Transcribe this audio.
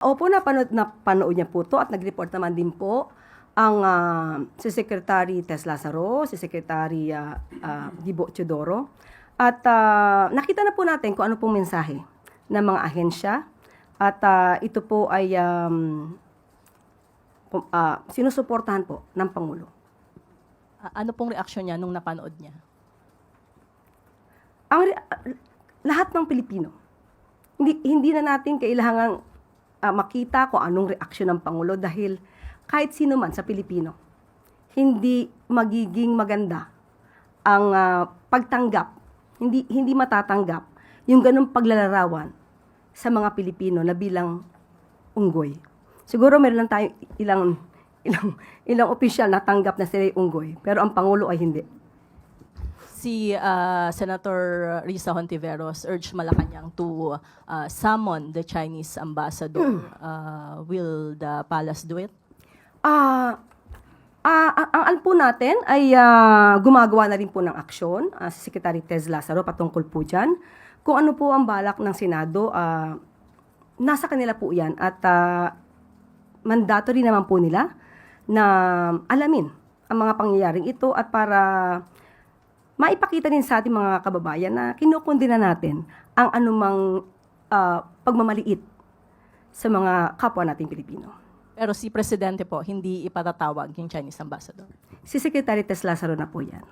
Opo, napanood niya po 'to at nag-report naman din po ang si Secretary Tess Lazaro, si Secretary Gibo Teodoro. At nakita na po natin kung ano pong mensahe ng mga ahensya at ito po ay sinusuportahan po ng Pangulo. Ano pong reaksyon niya nung napanood niya? Lahat ng Pilipino, hindi na natin kailangang makita kung anong reaksyon ng Pangulo dahil kahit sino man sa Pilipino, hindi magiging maganda ang pagtanggap, hindi matatanggap yung ganung paglalarawan sa mga Pilipino na bilang unggoy. Siguro meron lang tayo ilang opisyal na tanggap na sila yung unggoy, pero ang Pangulo ay hindi. Si Senator Risa Hontiveros urged Malacanang to summon the Chinese ambassador. Will the palace do it? Ang po natin ay gumagawa na rin po ng aksyon si Secretary Tess Lazaro patungkol po dyan. Kung ano po ang balak ng Senado, nasa kanila po yan at mandatory naman po nila na alamin ang mga pangyayaring ito at para maipakita din sa ating mga kababayan na kinukundina natin ang anumang pagmamaliit sa mga kapwa nating Pilipino. Pero si Presidente po, hindi ipatatawag yung Chinese ambassador. Si Secretary Tess Lazaro na po yan.